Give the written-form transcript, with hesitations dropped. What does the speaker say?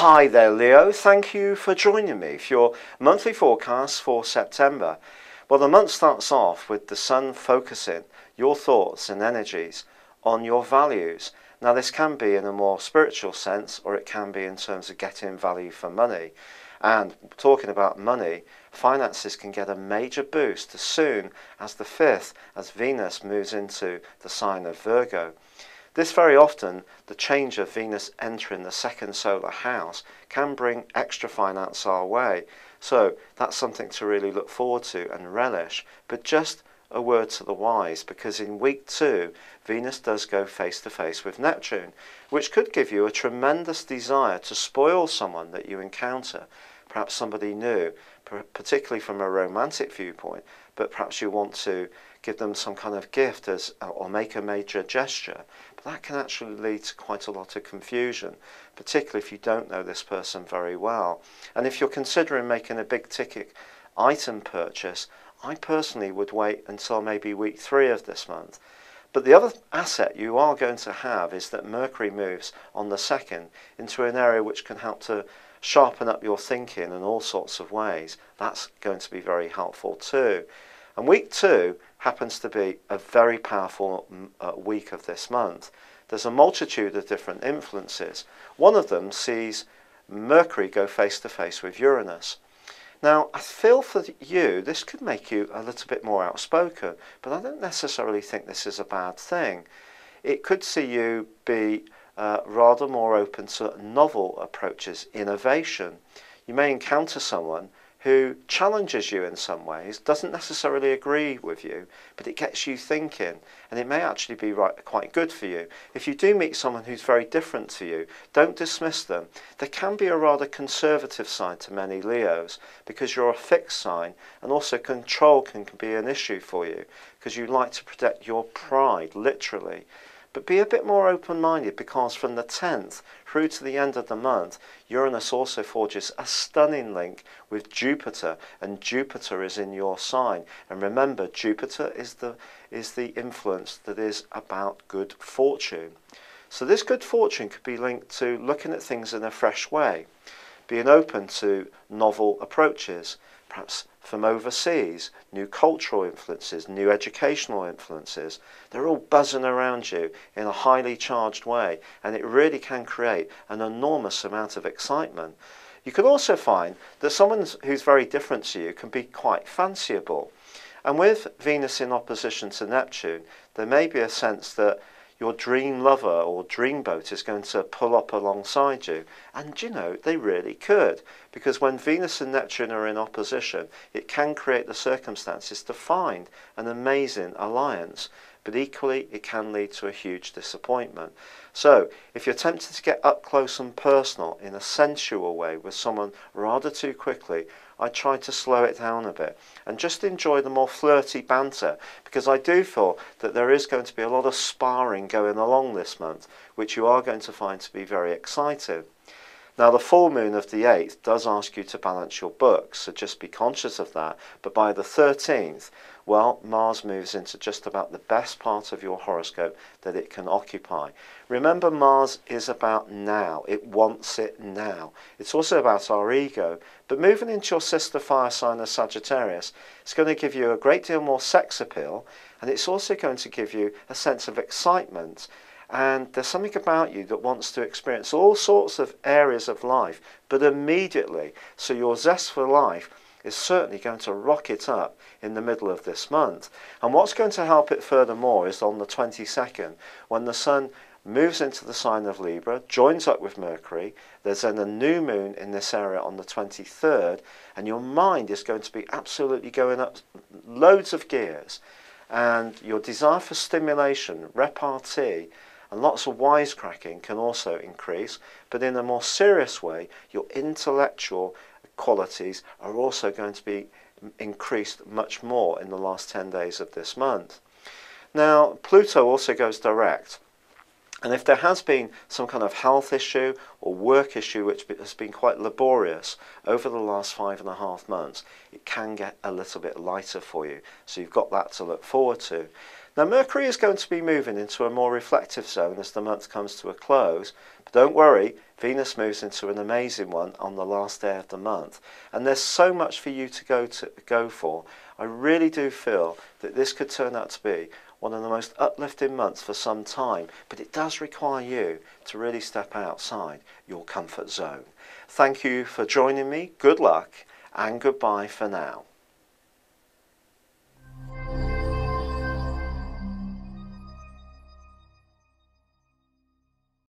Hi there, Leo. Thank you for joining me for your monthly forecast for September. Well, the month starts off with the sun focusing your thoughts and energies on your values. Now, this can be in a more spiritual sense, or it can be in terms of getting value for money. And talking about money, finances can get a major boost as soon as the 5th, as Venus moves into the sign of Virgo. This very often, the change of Venus entering the second solar house can bring extra finance our way. So that's something to really look forward to and relish. But just a word to the wise, because in week 2, Venus does go face to face with Neptune, which could give you a tremendous desire to spoil someone that you encounter, perhaps somebody new, particularly from a romantic viewpoint, but perhaps you want to give them some kind of gift or make a major gesture. But that can actually lead to quite a lot of confusion, particularly if you don't know this person very well. And if you're considering making a big ticket item purchase, I personally would wait until maybe week 3 of this month. But the other asset you are going to have is that Mercury moves on the 2nd into an area which can help to sharpen up your thinking in all sorts of ways. That's going to be very helpful too. And week 2 happens to be a very powerful week of this month. There's a multitude of different influences. One of them sees Mercury go face to face with Uranus. Now, I feel for you, this could make you a little bit more outspoken, but I don't necessarily think this is a bad thing. It could see you be rather more open to novel approaches, innovation. You may encounter someone who challenges you in some ways, doesn't necessarily agree with you, but it gets you thinking, and it may actually be quite good for you. If you do meet someone who's very different to you, don't dismiss them. There can be a rather conservative side to many Leos, because you're a fixed sign, and also control can be an issue for you, because you like to protect your pride, literally. But be a bit more open-minded, because from the 10th through to the end of the month, Uranus also forges a stunning link with Jupiter, and Jupiter is in your sign. And remember, Jupiter is the influence that is about good fortune. So this good fortune could be linked to looking at things in a fresh way, being open to novel approaches, perhaps from overseas, new cultural influences, new educational influences. They're all buzzing around you in a highly charged way, and it really can create an enormous amount of excitement. You can also find that someone who's very different to you can be quite fanciable. And with Venus in opposition to Neptune, there may be a sense that your dream lover or dreamboat is going to pull up alongside you. And you know, they really could. Because when Venus and Neptune are in opposition, it can create the circumstances to find an amazing alliance. But equally, it can lead to a huge disappointment. So, if you're tempted to get up close and personal in a sensual way with someone rather too quickly, I try to slow it down a bit and just enjoy the more flirty banter, because I do feel that there is going to be a lot of sparring going along this month, which you are going to find to be very exciting. Now, the full moon of the 8th does ask you to balance your books, so just be conscious of that. But by the 13th, well, Mars moves into just about the best part of your horoscope that it can occupy. Remember, Mars is about now. It wants it now. It's also about our ego. But moving into your sister fire sign of Sagittarius, it's going to give you a great deal more sex appeal, and it's also going to give you a sense of excitement. And there's something about you that wants to experience all sorts of areas of life, but immediately. So your zest for life is certainly going to rocket up in the middle of this month. And what's going to help it furthermore is on the 22nd, when the sun moves into the sign of Libra, joins up with Mercury. There's then a new moon in this area on the 23rd, and your mind is going to be absolutely going up loads of gears. And your desire for stimulation, repartee, and lots of wisecracking can also increase, but in a more serious way, your intellectual qualities are also going to be increased much more in the last 10 days of this month. Now, Pluto also goes direct. And if there has been some kind of health issue or work issue which has been quite laborious over the last 5.5 months, it can get a little bit lighter for you. So you've got that to look forward to. Now Mercury is going to be moving into a more reflective zone as the month comes to a close, but don't worry, Venus moves into an amazing one on the last day of the month, and there's so much for you to go for. I really do feel that this could turn out to be one of the most uplifting months for some time, but it does require you to really step outside your comfort zone. Thank you for joining me, good luck, and goodbye for now.